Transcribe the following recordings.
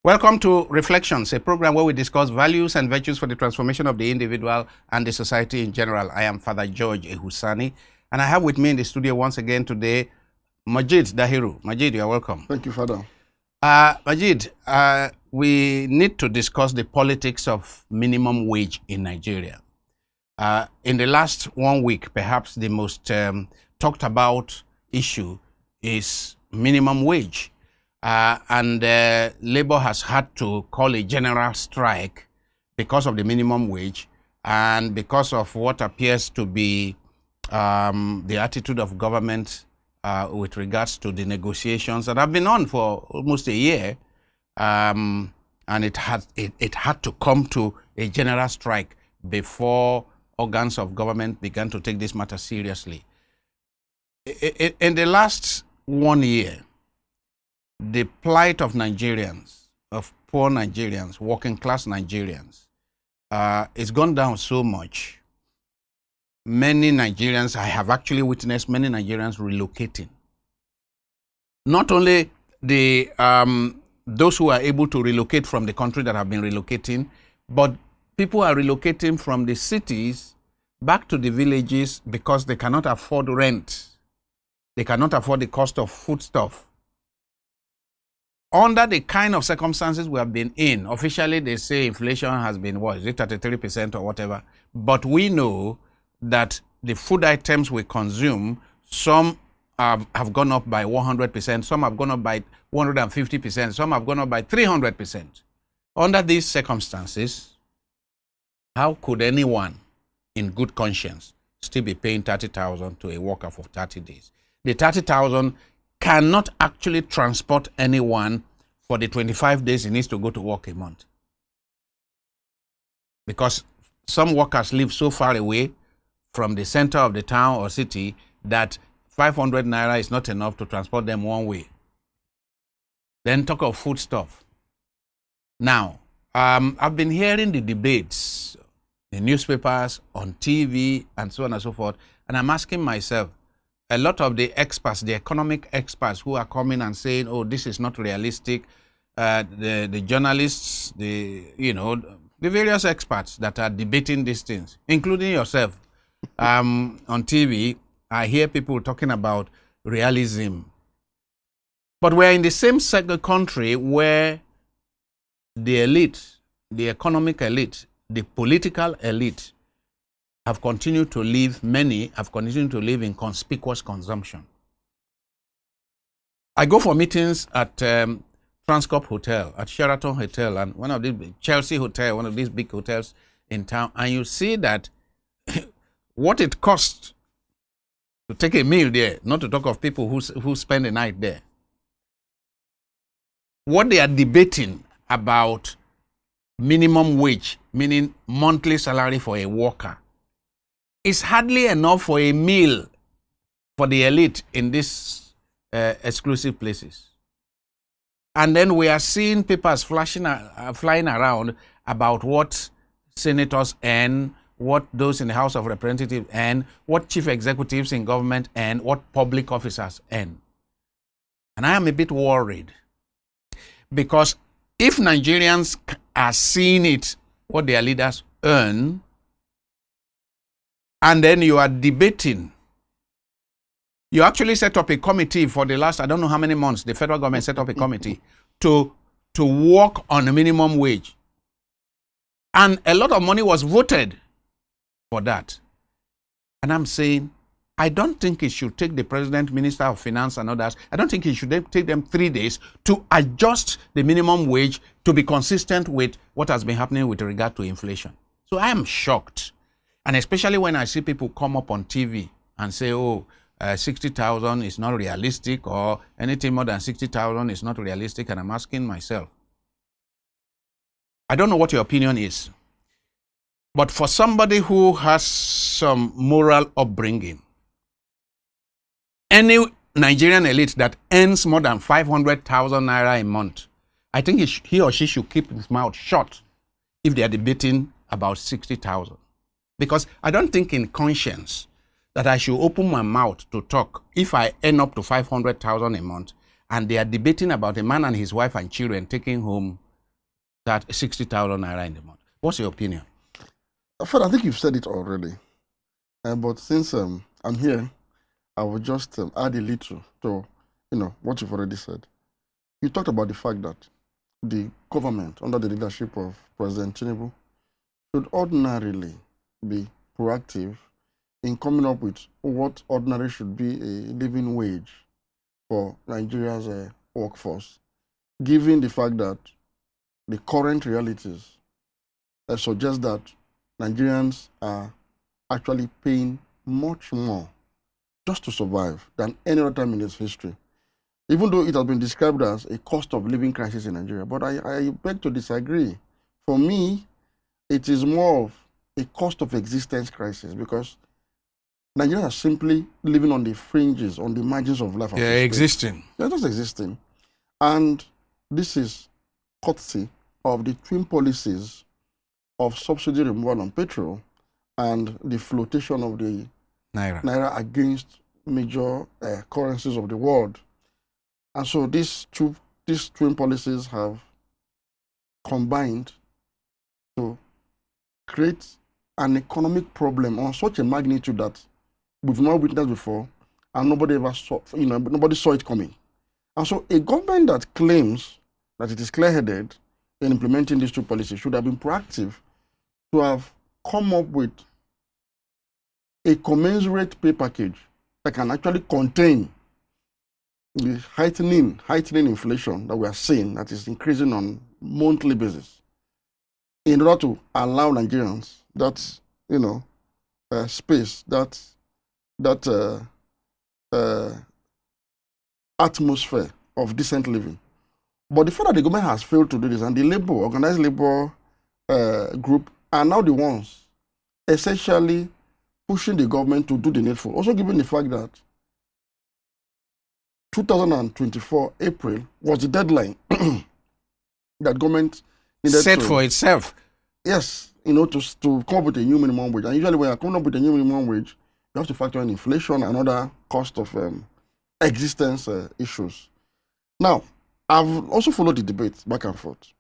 Welcome to Reflections, a program where we discuss values and virtues for the transformation of the individual and the society in general. I am Father George Ehusani, and I have with me in the studio once again today, Majeed Dahiru. Majeed, you are welcome. Thank you, Father. Majeed, we need to discuss the politics of minimum wage in Nigeria. In the last 1 week, perhaps the most talked about issue is minimum wage. And Labour has had to call a general strike because of the minimum wage and because of what appears to be the attitude of government with regards to the negotiations that have been on for almost a year. And it had to come to a general strike before organs of government began to take this matter seriously. In the last 1 year, the plight of Nigerians, of poor Nigerians, working class Nigerians, it's gone down so much. Many Nigerians, I have actually witnessed many Nigerians relocating. Not only the those who are able to relocate from the country that have been relocating, but people are relocating from the cities back to the villages because they cannot afford rent. They cannot afford the cost of foodstuff. Under the kind of circumstances we have been in, officially they say inflation has been, what, is it 33% or whatever? But we know that the food items we consume, some have gone up by 100%, some have gone up by 150%, some have gone up by 300%. Under these circumstances, how could anyone in good conscience still be paying 30,000 to a worker for 30 days? The 30,000 cannot actually transport anyone for the 25 days he needs to go to work a month. Because some workers live so far away from the center of the town or city that 500 naira is not enough to transport them one way. Then talk of food stuff. Now, I've been hearing the debates in newspapers, on TV, and so on and so forth, and I'm asking myself, a lot of the experts, the economic experts who are coming and saying, oh, this is not realistic, the journalists, the various experts that are debating these things, including yourself, on TV, I hear people talking about realism. But we're in the same country where the elite, the economic elite, the political elite, have continued to live, many have continued to live in conspicuous consumption. I go for meetings at Transcorp Hotel, at Sheraton Hotel, and one of these, Chelsea Hotel, one of these big hotels in town, and you see that what it costs to take a meal there, not to talk of people who spend the night there. What they are debating about minimum wage, meaning monthly salary for a worker, is hardly enough for a meal for the elite in these exclusive places. And then we are seeing papers flying around about what senators earn, what those in the House of Representatives earn, what chief executives in government earn, what public officers earn. And I am a bit worried because if Nigerians are seeing it, what their leaders earn, and then you are debating. You actually set up a committee for the last, I don't know how many months, the federal government set up a committee to work on a minimum wage. And a lot of money was voted for that. And I'm saying, I don't think it should take the president, minister of finance and others, I don't think it should take them 3 days to adjust the minimum wage to be consistent with what has been happening with regard to inflation. So I am shocked. And especially when I see people come up on TV and say, oh, 60,000 is not realistic, or anything more than 60,000 is not realistic. And I'm asking myself, I don't know what your opinion is, but for somebody who has some moral upbringing, any Nigerian elite that earns more than 500,000 naira a month, I think he or she should keep his mouth shut if they are debating about 60,000. Because I don't think in conscience that I should open my mouth to talk if I earn up to 500,000 a month and they are debating about a man and his wife and children taking home that 60,000 naira in the month. What's your opinion? Fred, I think you've said it already. But since I'm here, I will just add a little to what you've already said. You talked about the fact that the government, under the leadership of President Tinubu, should ordinarily be proactive in coming up with what ordinarily should be a living wage for Nigeria's workforce, given the fact that the current realities suggest that Nigerians are actually paying much more just to survive than any other time in its history, even though it has been described as a cost of living crisis in Nigeria. But I beg to disagree. For me, it is more of a cost of existence crisis, because Nigerians are simply living on the fringes, on the margins of life. They're existing. They're just existing. And this is courtesy of the twin policies of subsidy removal on petrol and the flotation of the Naira against major currencies of the world. And so these twin policies have combined to create an economic problem on such a magnitude that we've not witnessed before, and nobody ever saw, nobody saw it coming. And so a government that claims that it is clear-headed in implementing these two policies should have been proactive to have come up with a commensurate pay package that can actually contain the heightening inflation that we are seeing, that is increasing on monthly basis, in order to allow Nigerians that space, that atmosphere of decent living. But the fact that the government has failed to do this, and the organized labor group are now the ones essentially pushing the government to do the needful. Also given the fact that 2024 April was the deadline that government needed set for itself. Yes, to come up with a new minimum wage. And usually when you're coming up with a new minimum wage, you have to factor in inflation and other cost of existence issues. Now, I've also followed the debate back and forth.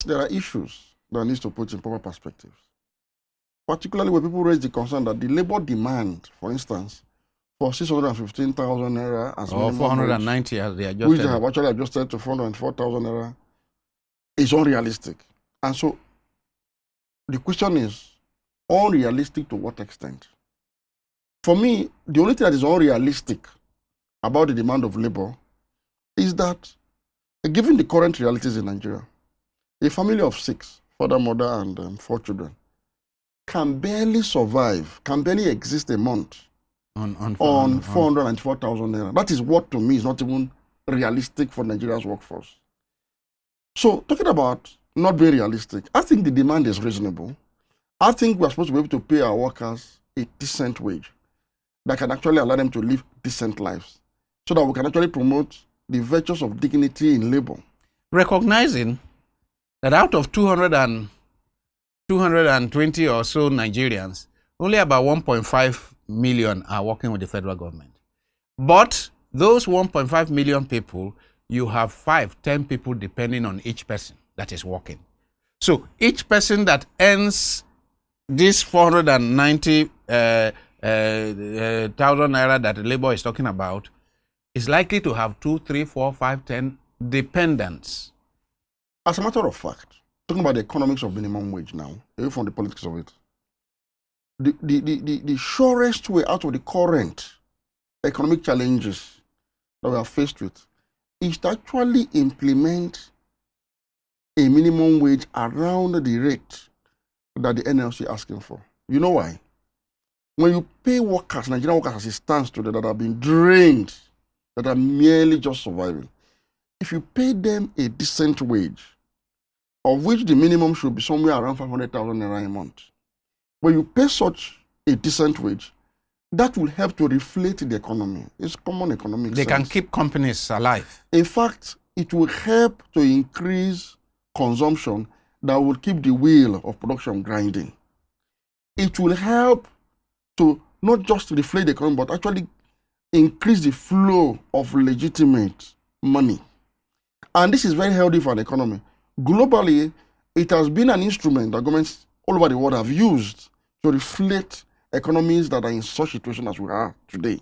There are issues that needs to put in proper perspectives. Particularly when people raise the concern that the labor demand, for instance, for 615,000 naira as or 490 as they adjusted, which they have actually adjusted to 404,000 naira, is unrealistic. And so the question is, unrealistic to what extent? For me, the only thing that is unrealistic about the demand of labor is that, given the current realities in Nigeria, a family of 6, father, mother, and 4 children, can barely survive, can barely exist a month on 404,000 naira. That is what, to me, is not even realistic for Nigeria's workforce. So, talking about not being realistic, I think the demand is reasonable. I think we're supposed to be able to pay our workers a decent wage that can actually allow them to live decent lives, so that we can actually promote the virtues of dignity in labor. Recognizing that out of 220 or so Nigerians, only about 1.5 million are working with the federal government. But those 1.5 million people, you have 5-10 people depending on each person that is working. So each person that earns this 490,000 naira that the labor is talking about is likely to have 2, 3, 4, 5, 10 dependents. As a matter of fact, talking about the economics of minimum wage now, away from the politics of it, the surest way out of the current economic challenges that we are faced with is to actually implement a minimum wage around the rate that the NLC is asking for. You know why? When you pay workers, Nigerian workers as it stands today, that have been drained, that are merely just surviving, if you pay them a decent wage, of which the minimum should be somewhere around 500,000 naira a month, when you pay such a decent wage, that will help to reflate the economy. It's common economic They sense. can keep companies alive. In fact, it will help to increase consumption that will keep the wheel of production grinding. It will help to not just reflate the economy, but actually increase the flow of legitimate money. And this is very healthy for an economy. Globally, it has been an instrument that governments all over the world have used to reflate economies that are in such situation as we are today.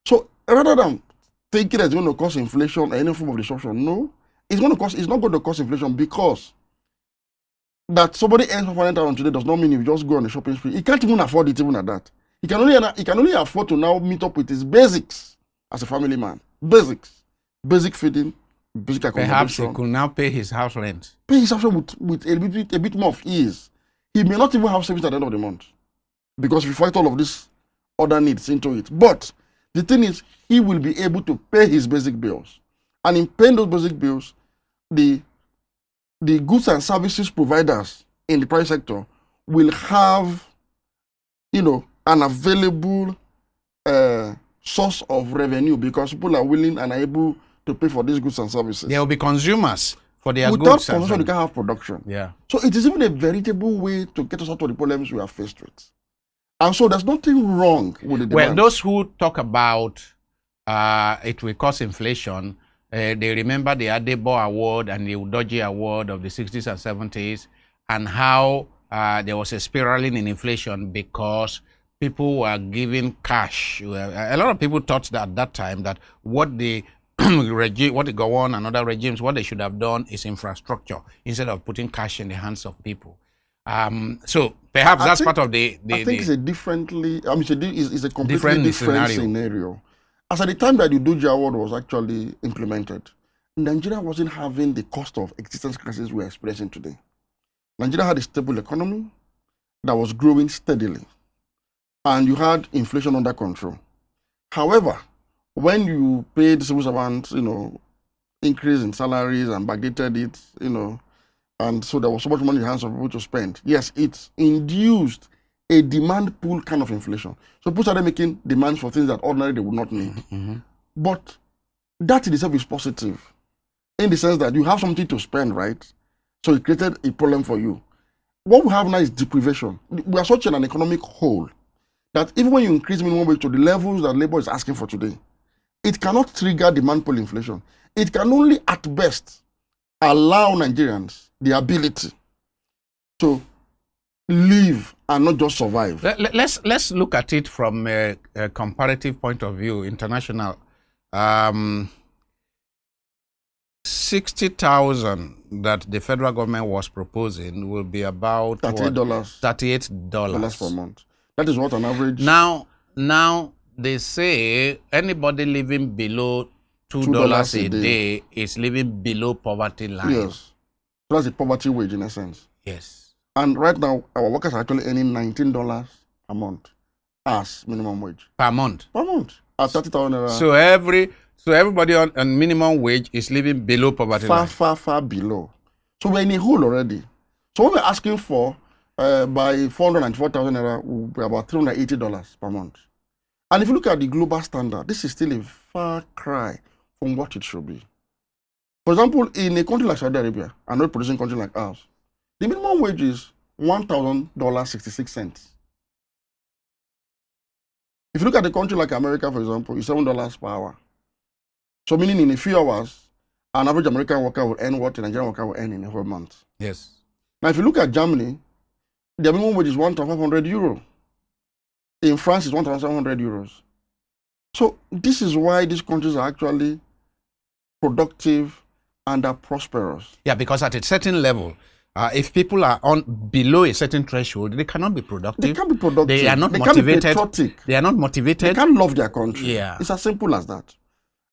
So rather than thinking it's going to cause inflation or any form of disruption, no, it's not going to cause inflation, because that somebody earns 500,000 today does not mean you just go on a shopping spree. He can't even afford it even at that. He can only afford to now meet up with his basics as a family man. Basic feeding, basic accommodation. Perhaps he could now pay his house rent. Pay his house rent with a bit more of ease. He may not even have savings at the end of the month, because we fight all of these other needs into it. But the thing is, he will be able to pay his basic bills. And in paying those basic bills, the goods and services providers in the private sector will have, an available source of revenue, because people are willing and are able to pay for these goods and services. There will be consumers for their goods. Without consumption, you can't have production. Yeah. So it is even a veritable way to get us out of the problems we are faced with. And so there's nothing wrong with the demand. Well, those who talk about it will cause inflation, they remember the Adebo Award and the Udoji Award of the 60s and 70s, and how there was a spiraling in inflation because people were giving cash. A lot of people thought that at that time that what the what the Gowon and other regimes, what they should have done is infrastructure instead of putting cash in the hands of people. So perhaps that's part of the I think it's a it's a completely different scenario. As at the time that the Udoji Award was actually implemented, Nigeria wasn't having the cost of existence crisis we're experiencing today. Nigeria had a stable economy that was growing steadily, and you had inflation under control. However, when you paid civil servants, increase in salaries and backdated it, and so there was so much money in the hands of people to spend. Yes, it induced a demand pool kind of inflation. So people started making demands for things that ordinarily they would not need. Mm-hmm. But that in itself is positive, in the sense that you have something to spend, right? So it created a problem for you. What we have now is deprivation. We are such in an economic hole that even when you increase minimum wage to the levels that labor is asking for today, it cannot trigger demand pull inflation. It can only, at best, allow Nigerians the ability to live and not just survive. Let's look at it from a comparative point of view, international. 60,000 that the federal government was proposing will be about $38. $38 per month. That is what an average. Now they say anybody living below $2 a day is living below poverty line. Yes. So that's a poverty wage in essence. Yes. And right now, our workers are actually earning $19 a month as minimum wage. Per month? Per month. At 30,000. So everybody on minimum wage is living below poverty line. Far below. So we're in a hole already. So what we're asking for by 494,000 naira will be about $380 per month. And if you look at the global standard, this is still a far cry from what it should be. For example, in a country like Saudi Arabia, an oil producing country like ours, the minimum wage is $1,000.66. If you look at a country like America, for example, it's $7 per hour. So meaning in a few hours, an average American worker will earn what a Nigerian worker will earn in a whole month. Yes. Now, if you look at Germany, their minimum wage is €1,500. In France, it's €1,700. So this is why these countries are actually productive and are prosperous. Yeah, because at a certain level, if people are on below a certain threshold, they cannot be productive. They can't be productive. They are not they motivated. Can't be patriotic. They are not motivated. They can't love their country. Yeah. It's as simple as that.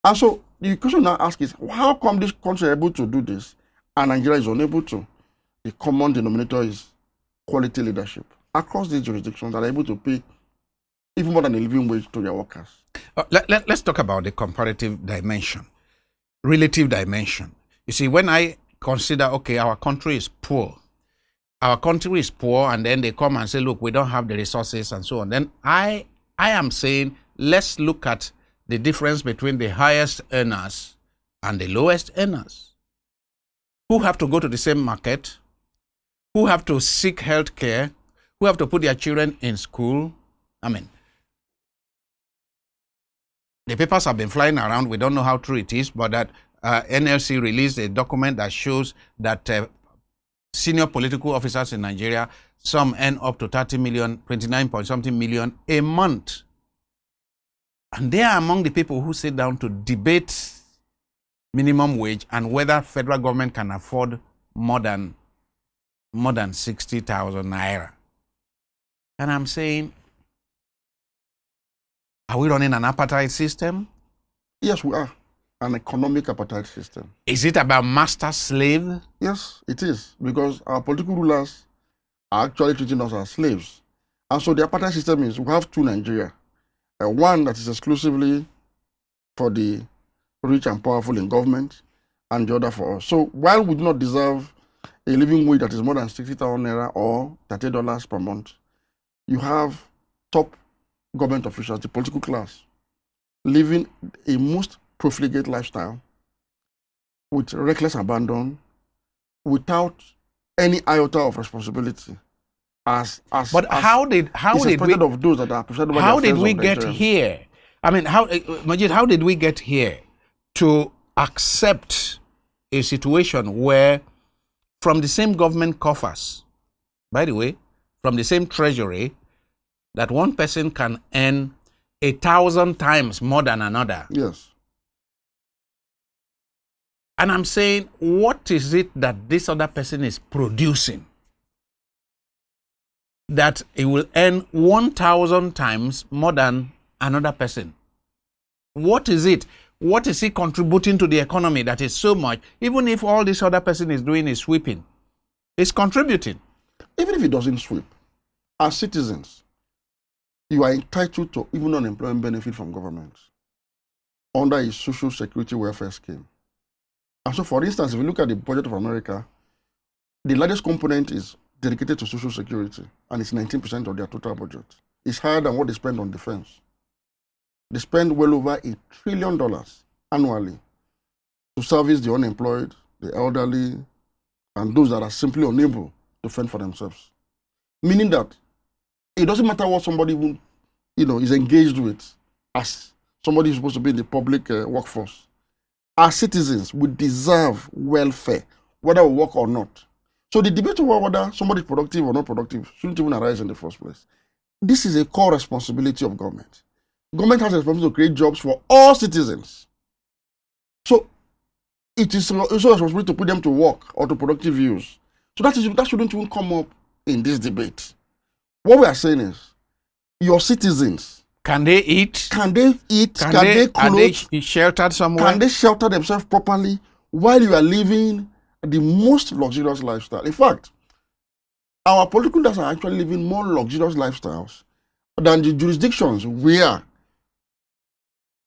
And so the question now asked is, how come this country are able to do this and Nigeria is unable to? The common denominator is quality leadership across these jurisdictions that are able to pay even more than a living wage to their workers. Let's talk about the comparative dimension, relative dimension. You see, when I consider, okay, our country is poor, and then they come and say, look, we don't have the resources and so on. Then I am saying, let's look at the difference between the highest earners and the lowest earners, who have to go to the same market, who have to seek health care, who have to put their children in school. I mean, the papers have been flying around. We don't know how true it is, but that NLC released a document that shows that senior political officers in Nigeria, some earn up to 30 million, 29 point something million a month. And they are among the people who sit down to debate minimum wage and whether federal government can afford more than 60,000 naira. And I'm saying, are we running an apartheid system? Yes, we are. An economic apartheid system. Is it about master-slave? Yes, it is. Because our political rulers are actually treating us as slaves. And so the apartheid system is, we have two Nigeria. One that is exclusively for the rich and powerful in government, and the other for us. So while we do not deserve a living wage that is more than 60,000 naira or $30 per month, you have top government officials, the political class, living a most profligate lifestyle with reckless abandon, without any iota of responsibility. How did we of those that are presided over how the did we get Nigerians. here? I mean, Majeed, how did we get here to accept a situation where, from the same government coffers, by the way, from the same treasury, that one person can earn 1,000 times more than another? Yes. And I'm saying, what is it that this other person is producing that he will earn 1,000 times more than another person? What is it? What is he contributing to the economy that is so much? Even if all this other person is doing is sweeping, it's contributing. Even if he doesn't sweep, as citizens, you are entitled to even unemployment benefit from government under a social security welfare scheme. And so, for instance, if you look at the budget of America, the largest component is dedicated to social security, and it's 19% of their total budget. It's higher than what they spend on defense. They spend well over $1 trillion annually to service the unemployed, the elderly, and those that are simply unable to fend for themselves. Meaning that it doesn't matter what somebody is engaged with as somebody who's supposed to be in the public workforce. As citizens, we deserve welfare, whether we work or not. So the debate over whether somebody is productive or not productive shouldn't even arise in the first place. This is a core responsibility of government. Government has a responsibility to create jobs for all citizens. So it is also a responsibility to put them to work or to productive use. So that shouldn't even come up in this debate. What we are saying is, your citizens, can they eat? Can they eat? Can they clothe? Are they sheltered somewhere? Can they shelter themselves properly while you are living the most luxurious lifestyle? In fact, our political leaders are actually living more luxurious lifestyles than the jurisdictions where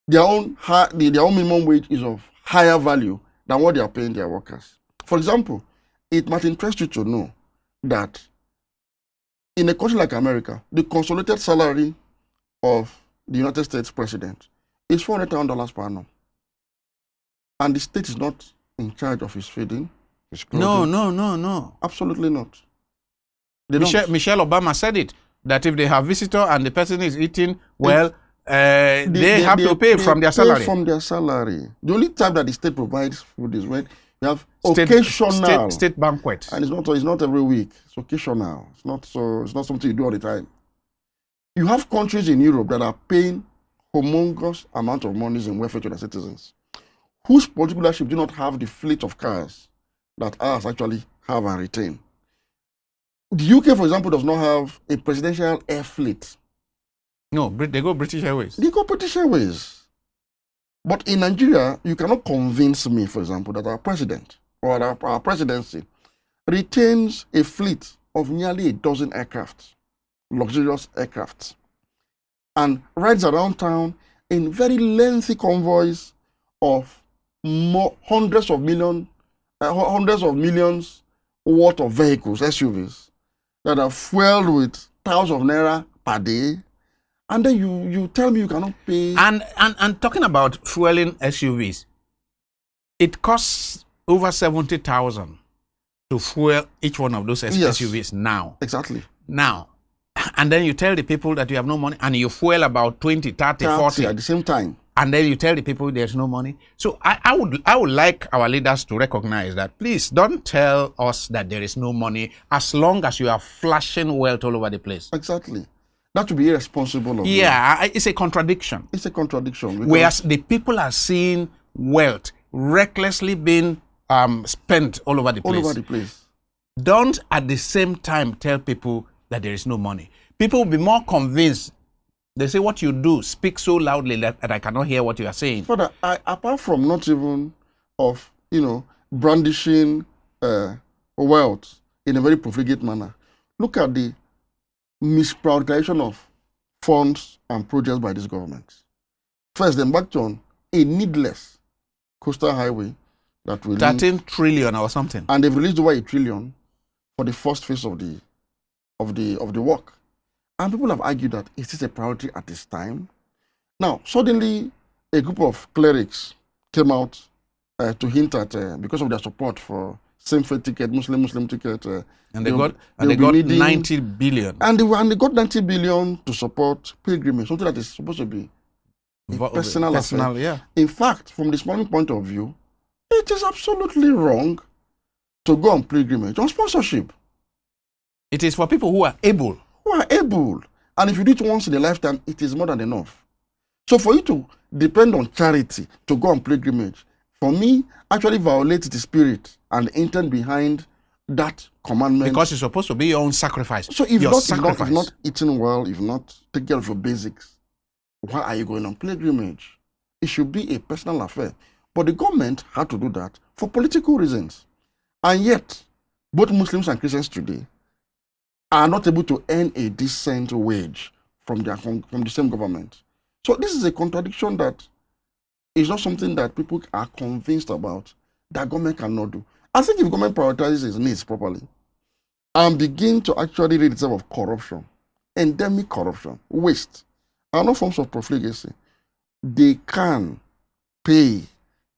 their own minimum wage is of higher value than what they are paying their workers. For example, it might interest you to know that in a country like America, the consolidated salary of the United States president is $400,000 per annum. And the state is not in charge of his feeding, his clothing. No. Absolutely not. Michelle Obama said it, that if they have visitor and the person is eating, they have to pay from their salary. From their salary. The only time that the state provides food is when you have occasional state banquet, and it's not every week. It's occasional. It's not something you do all the time. You have countries in Europe that are paying humongous amount of money in welfare to their citizens, whose political leadership do not have the fleet of cars that ours actually have and retain. The UK, for example, does not have a presidential air fleet. No, they go British Airways. They go British Airways. But in Nigeria, you cannot convince me, for example, that our president or our presidency retains a fleet of nearly a dozen aircraft, luxurious aircraft, and rides around town in very lengthy convoys of hundreds of millions worth of vehicles, SUVs, that are fueled with thousands of naira per day. And then you tell me you cannot pay. And talking about fueling SUVs, it costs over 70,000 to fuel each one of those SUVs now. Exactly. Now, and then you tell the people that you have no money and you fuel about 20, 30, 40. At the same time. and then you tell the people there's no money. So I would like our leaders to recognize that. Please don't tell us that there is no money as long as you are flashing wealth all over the place. Exactly. That would be irresponsible of you. Yeah, it's a contradiction. It's a contradiction. Whereas the people are seeing wealth recklessly being spent all over the place. All over the place. Don't at the same time tell people that there is no money. People will be more convinced. They say what you do speaks so loudly that I cannot hear what you are saying. Father, apart from not even of, brandishing wealth in a very profligate manner, look at the misprioritization of funds and projects by this government. First, they embarked on a needless coastal highway that will 13 trillion or something. And they've released over $1 trillion for the first phase of the work. And people have argued that is this a priority at this time? Now, suddenly, a group of clerics came out to hint at, because of their support for same-faith ticket, Muslim ticket. And they got 90 billion. And they got 90 billion to support pilgrimage, something that is supposed to be a personal affair. Yeah. In fact, from the Islamic point of view, it is absolutely wrong to go on pilgrimage on sponsorship. It is for people who are able. And if you do it once in a lifetime, it is more than enough. So for you to depend on charity to go on pilgrimage, for me, actually violates the spirit and the intent behind that commandment. Because it's supposed to be your own sacrifice. So if you're not eating well, if not taking care of your basics, why are you going on pilgrimage? It should be a personal affair. But the government had to do that for political reasons. And yet, both Muslims and Christians today are not able to earn a decent wage from the same government. So this is a contradiction that is not something that people are convinced about that government cannot do. I think if government prioritizes its needs properly and begin to actually rid itself of corruption, endemic corruption, waste, and all forms of profligacy, they can pay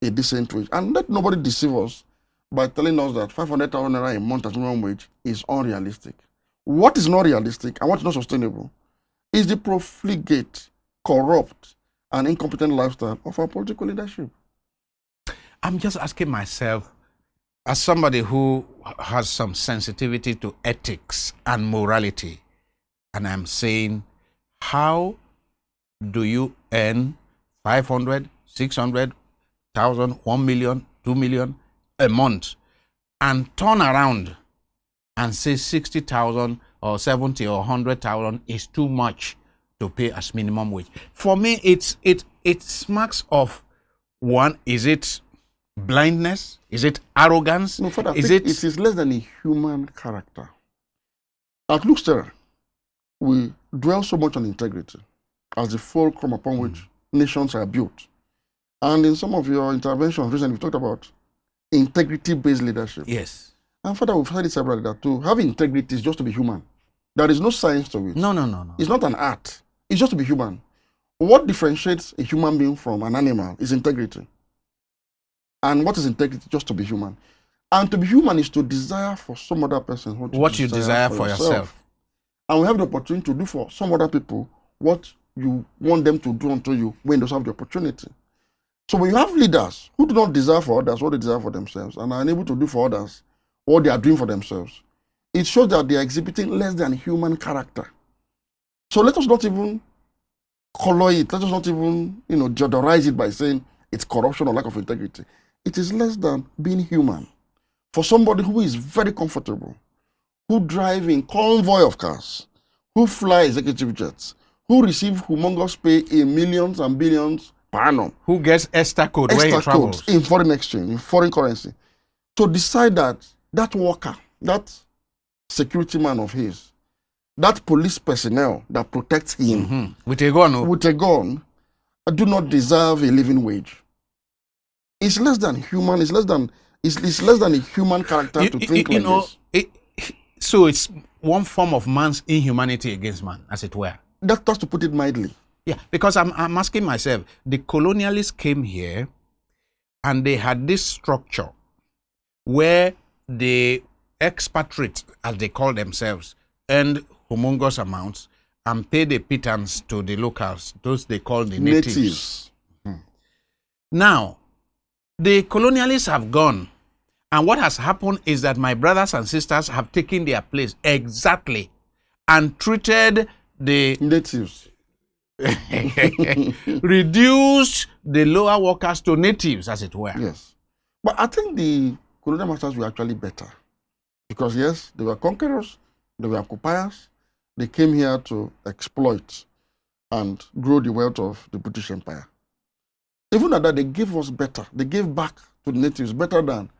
a decent wage. And let nobody deceive us by telling us that 500,000 naira a month as minimum wage is unrealistic. What is not realistic and what is not sustainable is the profligate, corrupt, and incompetent lifestyle of our political leadership. I'm just asking myself, as somebody who has some sensitivity to ethics and morality, and I'm saying, how do you earn 500, 600,000, 1 million, 2 million a month and turn around and say 60,000 or 70 or 100,000 is too much to pay as minimum wage? For me, it smacks of one, is it blindness? Is it arrogance? No, Father, it is less than a human character. At Terra, we dwell so much on integrity as the fulcrum upon which nations are built. And in some of your interventions recently, we talked about integrity-based leadership. Yes. And Father, we've said it separately that to have integrity is just to be human. There is no science to it. No. It's not an art. It's just to be human. What differentiates a human being from an animal is integrity. And what is integrity? Just to be human. And to be human is to desire for some other person what you desire for yourself. And we have the opportunity to do for some other people what you want them to do unto you when they have the opportunity. So when you have leaders who do not desire for others what they desire for themselves and are unable to do for others what they are doing for themselves, it shows that they are exhibiting less than human character. So let us not even color it. Let us not even, deodorize it by saying it's corruption or lack of integrity. It is less than being human. For somebody who is very comfortable, who drive in convoy of cars, who fly executive jets, who receive humongous pay in millions and billions per annum, who gets extra code when he travels in foreign exchange, in foreign currency, to decide that that worker, that security man of his, that police personnel that protects him with a gun, do not deserve a living wage. It's less than human. It's less than a human character to think like this. So it's one form of man's inhumanity against man, as it were. That's to put it mildly. Yeah, because I'm asking myself, the colonialists came here and they had this structure where the expatriates, as they call themselves, earned humongous amounts and paid a pittance to the locals, those they call the natives. Now, the colonialists have gone. And what has happened is that my brothers and sisters have taken their place exactly and treated the natives. Reduced the lower workers to natives, as it were. Yes. But I think the colonial masters were actually better. Because yes, they were conquerors, they were occupiers, they came here to exploit and grow the wealth of the British Empire. Even at that, they gave us better. They gave back to the natives better than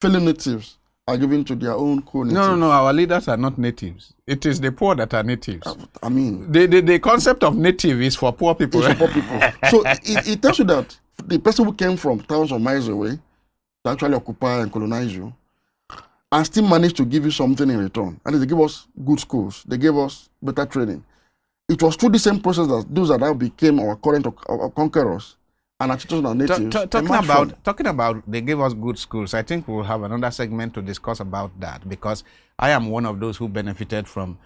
fellow natives are giving to their own co-natives. No, our leaders are not natives. It is the poor that are natives. I mean... The concept of native is for poor people. It's for poor people. So it tells you that the person who came from thousands of miles away to actually occupy and colonize you and still managed to give you something in return. And they gave us good schools. They gave us better training. It was through the same process that those that now became our current conquerors and our children are natives. Talking about they gave us good schools, I think we'll have another segment to discuss about that, because I am one of those who benefited from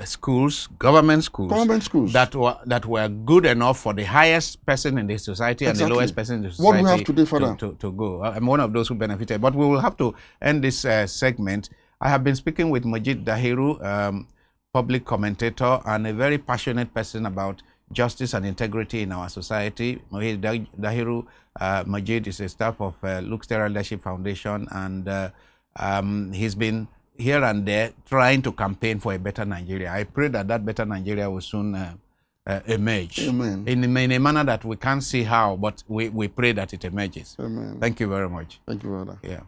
schools, government schools that were good enough for the highest person in the society and the lowest person in the society. What do we have today for that? To go. I'm one of those who benefited, but we will have to end this segment. I have been speaking with Majeed Dahiru, public commentator and a very passionate person about justice and integrity in our society. Dahiru Majeed is a staff of Terra Leadership Foundation, and he's been here and there trying to campaign for a better Nigeria. I pray that that better Nigeria will soon emerge. Amen. In a manner that we can't see how, but we pray that it emerges. Amen. Thank you very much. Thank you, brother. Yeah.